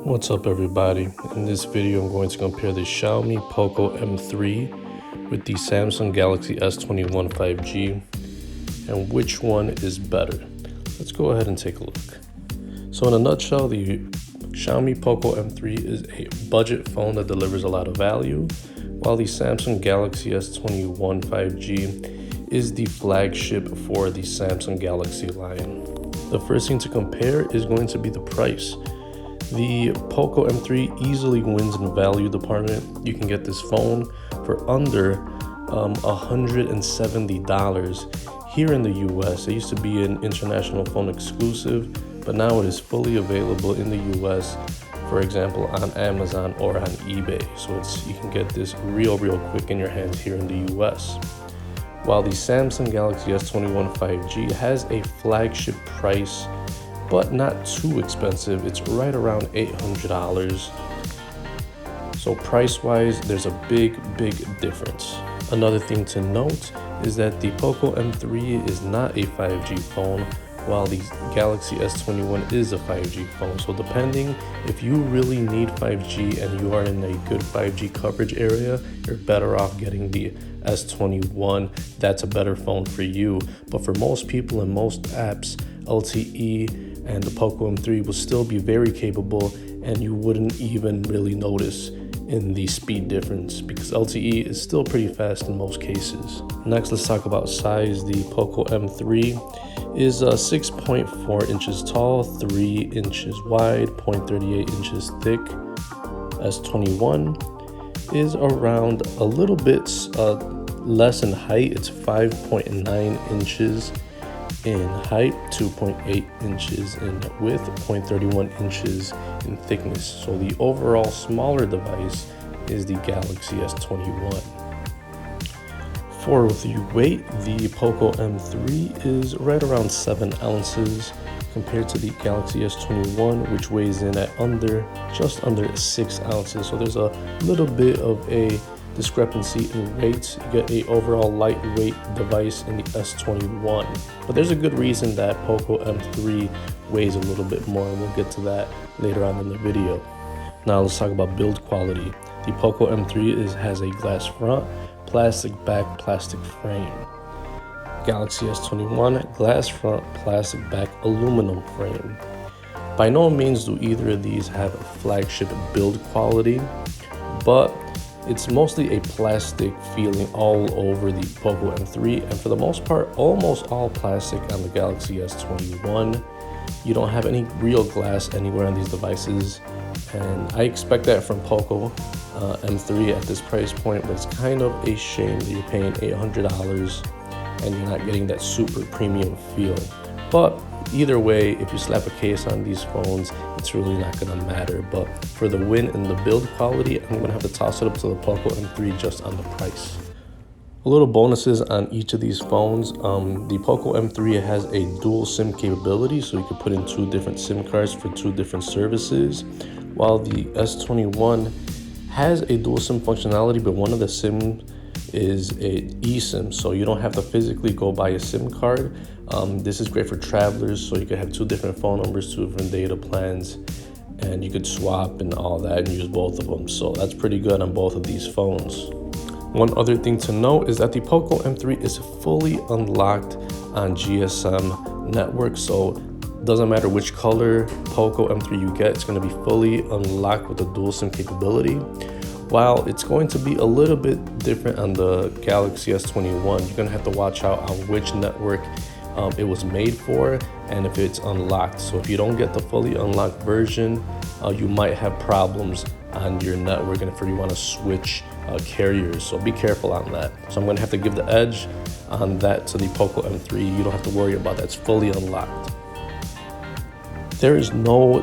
What's up everybody? In this video I'm going to compare the Xiaomi Poco M3 with the Samsung Galaxy S21 5G and which one is better. Let's go ahead and take a look. So in a nutshell, the Xiaomi Poco M3 is a budget phone that delivers a lot of value, while the Samsung Galaxy S21 5G is the flagship for the Samsung Galaxy line. The first thing to compare is going to be the price. The Poco M3 easily wins in the value department. You can get this phone for under $170 here in the US. It used to be an international phone exclusive, but now it is fully available in the US, for example, on Amazon or on eBay. So you can get this real quick in your hands here in the US. While the Samsung Galaxy S21 5G has a flagship price, but not too expensive. It's right around $800. So price-wise, there's a big difference. Another thing to note is that the Poco M3 is not a 5G phone, while the Galaxy S21 is a 5G phone. So depending if you really need 5G and you are in a good 5G coverage area, you're better off getting the S21. That's a better phone for you. But for most people and most apps, LTE and the Poco M3 will still be very capable, and you wouldn't even really notice in the speed difference because LTE is still pretty fast in most cases. Next, let's talk about size. The Poco M3 is 6.4 inches tall, 3 inches wide, 0.38 inches thick. S21 is around a little bit less in height. It's 5.9 inches in height, 2.8 inches in width, 0.31 inches in thickness. So the overall smaller device is the Galaxy S21. For the weight, the Poco M3 is right around 7 ounces compared to the Galaxy S21, which weighs in at just under 6 ounces. So there's a little bit of a discrepancy in weight. You get a overall lightweight device in the S21, but there's a good reason that Poco M3 weighs a little bit more, and we'll get to that later on in the video. Now let's talk about build quality. The Poco M3 has a glass front, plastic back, plastic frame. Galaxy S21, glass front, plastic back, aluminum frame. By no means do either of these have a flagship build quality, but it's mostly a plastic feeling all over the Poco M3, and for the most part, almost all plastic on the Galaxy S21. You don't have any real glass anywhere on these devices, and I expect that from Poco M3 at this price point, but it's kind of a shame that you're paying $800 and you're not getting that super premium feel. But either way, if you slap a case on these phones, it's really not going to matter. But for the win in the build quality, I'm going to have to toss it up to the Poco M3 just on the price. A little bonuses on each of these phones. The Poco M3 has a dual SIM capability, so you can put in 2 different SIM cards for 2 different services, while the S21 has a dual SIM functionality, but one of the SIM is a eSIM, so you don't have to physically go buy a SIM card. This is great for travelers, so you could have 2 different phone numbers, 2 different data plans, and you could swap and all that and use both of them. So that's pretty good on both of these phones. One other thing to note is that the Poco M3 is fully unlocked on GSM network, so it doesn't matter which color Poco M3 you get, it's going to be fully unlocked with the dual SIM capability. While it's going to be a little bit different on the Galaxy S21, you're going to have to watch out on which network it was made for and if it's unlocked. So if you don't get the fully unlocked version, you might have problems on your network and if you want to switch carriers. So be careful on that. So I'm going to have to give the edge on that to the Poco M3. You don't have to worry about that. It's fully unlocked. There is no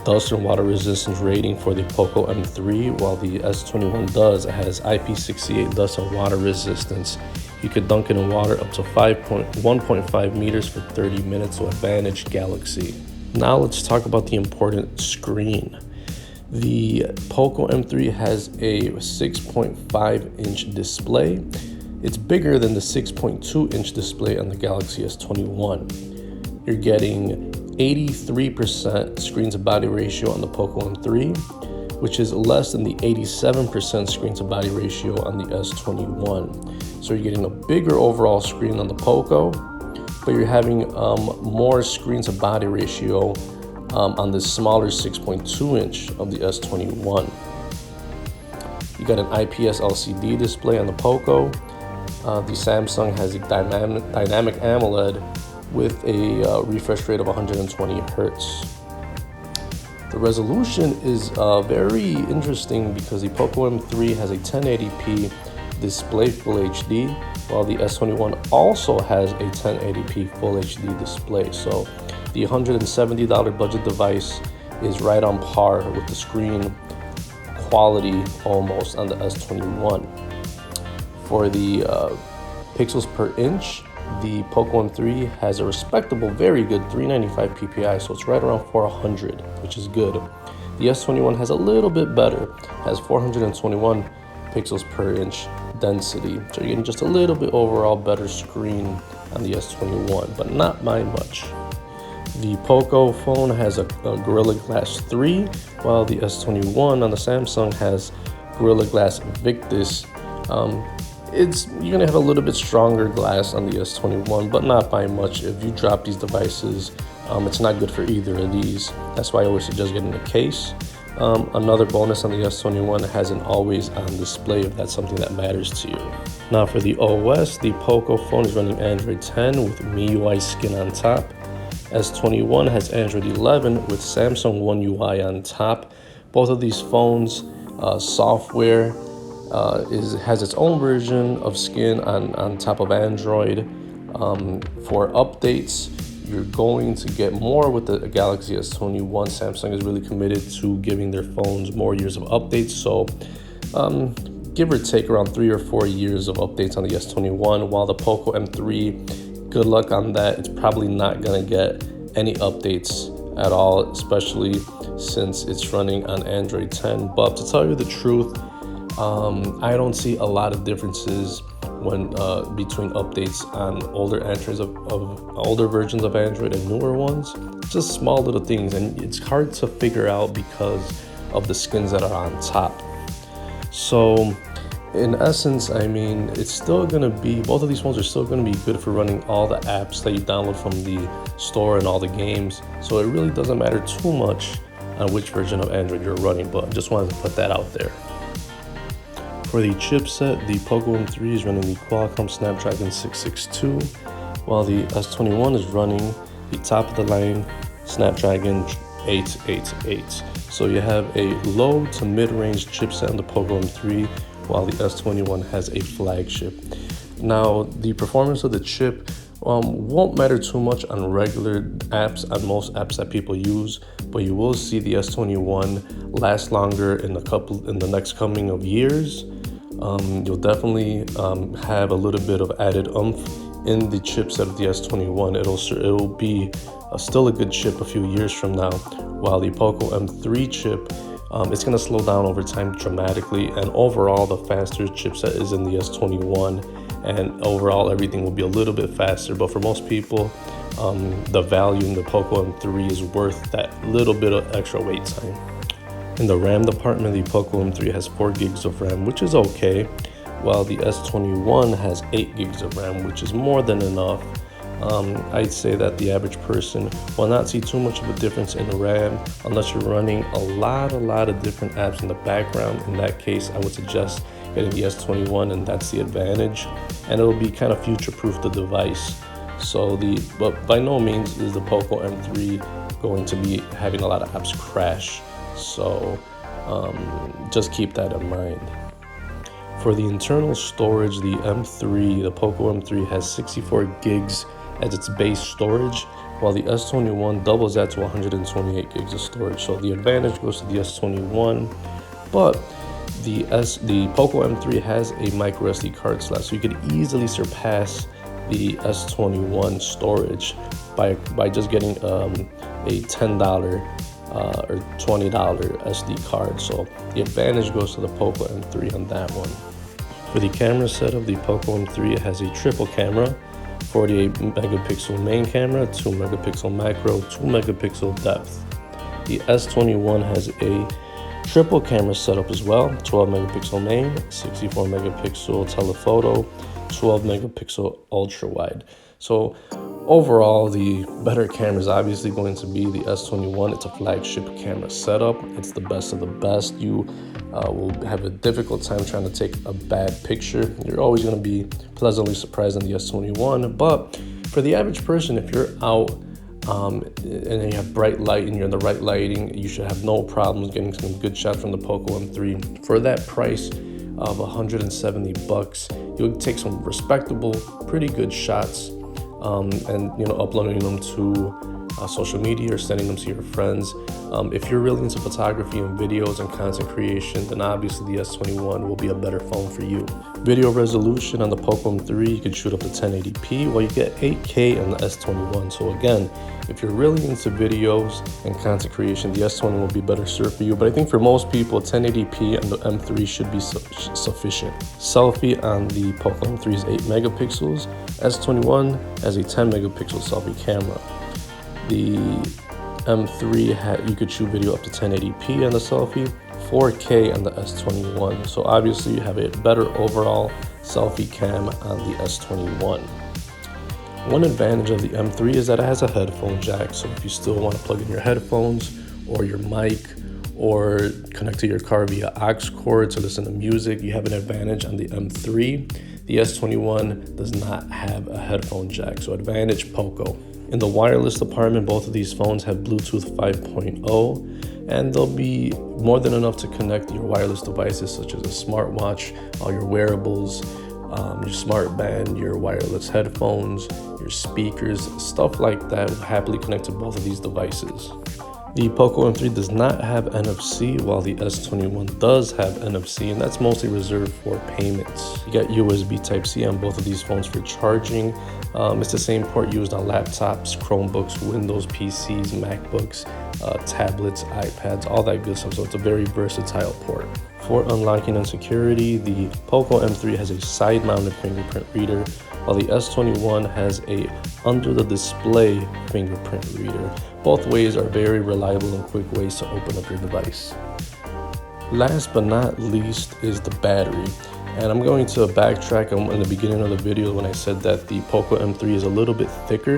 dust and water resistance rating for the Poco M3, while the S21 does. It has IP68 dust and water resistance. You could dunk it in water up to 1.5 meters for 30 minutes, so advantage Galaxy. Now let's talk about the important screen. The Poco M3 has a 6.5 inch display. It's bigger than the 6.2 inch display on the Galaxy S21. You're getting 83% screen to body ratio on the Poco M3, which is less than the 87% screen to body ratio on the S21. So you're getting a bigger overall screen on the Poco, but you're having more screen to body ratio on the smaller 6.2 inch of the S21. You got an IPS LCD display on the Poco. The Samsung has a dynamic AMOLED with a refresh rate of 120 Hertz. The resolution is very interesting because the Poco M3 has a 1080p display Full HD, while the S21 also has a 1080p Full HD display. So the $170 budget device is right on par with the screen quality almost on the S21. For the pixels per inch, the Poco M3 has a respectable, very good 395 ppi, so it's right around 400, which is good. The S21 has a little bit better, has 421 pixels per inch density, so you're getting just a little bit overall better screen on the S21, but not by much. The Poco phone has a Gorilla Glass 3, while the S21 on the Samsung has Gorilla Glass Victus. You're gonna have a little bit stronger glass on the S21, but not by much. If you drop these devices, it's not good for either of these. That's why I always suggest getting a case. Another bonus on the S21 has an always on display if that's something that matters to you. Now for the OS, the Poco phone is running Android 10 with MIUI skin on top. S21 has Android 11 with Samsung One UI on top. Both of these phones, software has its own version of skin on top of Android. For updates, you're going to get more with the Galaxy S21. Samsung is really committed to giving their phones more years of updates. So give or take around 3 or 4 years of updates on the S21, while the Poco M3, good luck on that. It's probably not gonna get any updates at all, especially since it's running on Android 10. But to tell you the truth, I don't see a lot of differences when between updates on older Androids of older versions of Android and newer ones. Just small little things, and it's hard to figure out because of the skins that are on top. So in essence, I mean, it's still gonna be, both of these phones are still gonna be good for running all the apps that you download from the store and all the games. So it really doesn't matter too much on which version of Android you're running, but I just wanted to put that out there. For the chipset, the Poco M3 is running the Qualcomm Snapdragon 662, while the S21 is running the top-of-the-line Snapdragon 888. So you have a low to mid-range chipset on the Poco M3, while the S21 has a flagship. Now, the performance of the chip won't matter too much on regular apps, on most apps that people use, but you will see the S21 last longer in the next coming of years. You'll definitely have a little bit of added oomph in the chipset of the S21. It'll be still a good chip a few years from now, while the Poco M3 chip, it's going to slow down over time dramatically, and overall the faster chipset is in the S21, and overall everything will be a little bit faster. But for most people, the value in the Poco M3 is worth that little bit of extra wait time. In the RAM department, the Poco M3 has 4 gigs of RAM, which is okay, while the S21 has 8 gigs of RAM, which is more than enough. I'd say that the average person will not see too much of a difference in the RAM unless you're running a lot of different apps in the background. In that case, I would suggest getting the S21, and that's the advantage, and it'll be kind of future-proof the device. But by no means is the Poco M3 going to be having a lot of apps crash. So just keep that in mind. For the internal storage, the Poco M3 has 64 gigs as its base storage, while the S21 doubles that to 128 gigs of storage. So the advantage goes to the S21, but the Poco M3 has a micro SD card slot, so you could easily surpass the S21 storage by just getting a $10 or $20 SD card. So the advantage goes to the Poco M3 on that one. For the camera setup, the Poco M3 has a triple camera, 48 megapixel main camera, 2 megapixel macro, 2 megapixel depth. The S21 has a triple camera setup as well, 12 megapixel main, 64 megapixel telephoto, 12 megapixel ultra wide. So overall, the better camera is obviously going to be the S21. It's a flagship camera setup. It's the best of the best. You will have a difficult time trying to take a bad picture. You're always going to be pleasantly surprised in the S21. But for the average person, if you're out and you have bright light and you're in the right lighting, you should have no problems getting some good shots from the Poco M3. For that price of $170, you'll take some respectable, pretty good shots, and uploading them to social media or sending them to your friends. If you're really into photography and videos and content creation, then obviously the S21 will be a better phone for you. Video resolution on the Poco M3, you can shoot up to 1080p, while you get 8K on the S21. So again, if you're really into videos and content creation, the S21 will be better served for you. But I think for most people, 1080p on the M3 should be sufficient. Selfie on the Poco M3 is 8 megapixels. S21 has a 10 megapixel selfie camera. The M3 you could shoot video up to 1080p on the selfie, 4K on the S21. So obviously you have a better overall selfie cam on the S21. One advantage of the M3 is that it has a headphone jack. So if you still want to plug in your headphones or your mic or connect to your car via aux cord to listen to music, you have an advantage on the M3. The S21 does not have a headphone jack, so advantage Poco. In the wireless department, both of these phones have Bluetooth 5.0, and they'll be more than enough to connect your wireless devices such as a smartwatch, all your wearables, your smart band, your wireless headphones, your speakers, stuff like that will happily connect to both of these devices. The Poco M3 does not have NFC, while the S21 does have NFC, and that's mostly reserved for payments. You got USB Type-C on both of these phones for charging. It's the same port used on laptops, Chromebooks, Windows PCs, MacBooks, tablets, iPads, all that good stuff, so it's a very versatile port. For unlocking and security, the Poco M3 has a side-mounted fingerprint reader, while the S21 has a under-the-display fingerprint reader. Both ways are very reliable and quick ways to open up your device. Last but not least is the battery. And I'm going to backtrack in the beginning of the video when I said that the Poco M3 is a little bit thicker,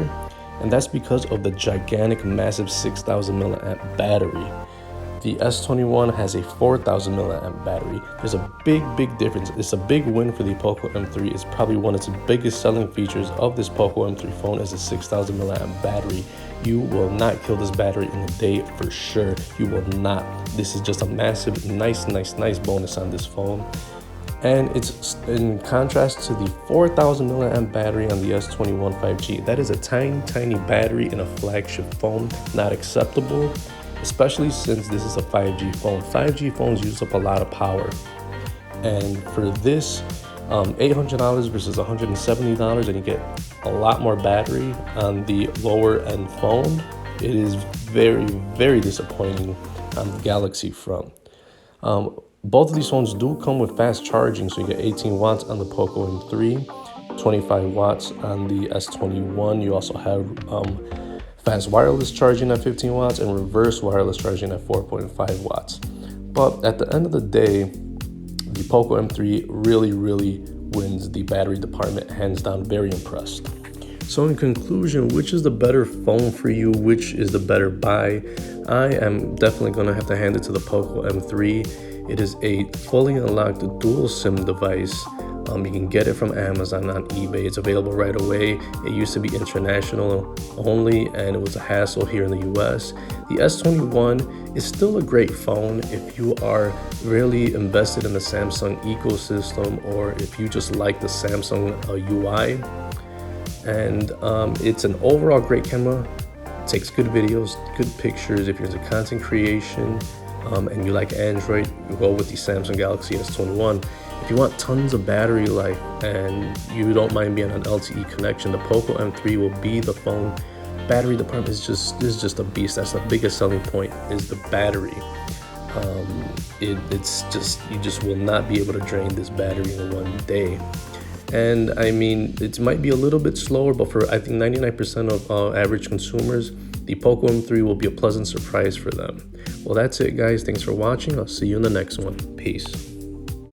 and that's because of the gigantic, massive 6,000 milliamp battery. The S21 has a 4,000 milliamp battery. There's a big difference. It's a big win for the Poco M3. It's probably one of its biggest selling features of this Poco M3 phone is a 6,000 milliamp battery. You will not kill this battery in a day for sure. You will not. This is just a massive, nice bonus on this phone. And it's in contrast to the 4,000 milliamp battery on the S21 5G. That is a tiny battery in a flagship phone. Not acceptable, especially since this is a 5G phone. 5G phones use up a lot of power. And for this, $800 versus $170, and you get a lot more battery on the lower end phone. It is very disappointing on the Galaxy front. Both of these phones do come with fast charging, so you get 18 watts on the Poco M3, 25 watts on the S21. You also have fast wireless charging at 15 watts and reverse wireless charging at 4.5 watts. But at the end of the day, the Poco M3 really wins the battery department, hands down. Very impressed. So in conclusion, which is the better phone for you? Which is the better buy? I am definitely going to have to hand it to the Poco M3. It is a fully unlocked dual SIM device. You can get it from Amazon on eBay. It's available right away. It used to be international only, and it was a hassle here in the US. The S21 is still a great phone if you are really invested in the Samsung ecosystem, or if you just like the Samsung UI. And it's an overall great camera. It takes good videos, good pictures. If you're into content creation and you like Android, you go with the Samsung Galaxy S21. If you want tons of battery life and you don't mind being on LTE connection, the Poco M3 will be the phone. Battery department is just a beast. That's the biggest selling point, is the battery. It's just, you just will not be able to drain this battery in one day. And I mean, it might be a little bit slower, but for I think 99% of average consumers, the Poco M3 will be a pleasant surprise for them. Well, that's it, guys. Thanks for watching. I'll see you in the next one. Peace.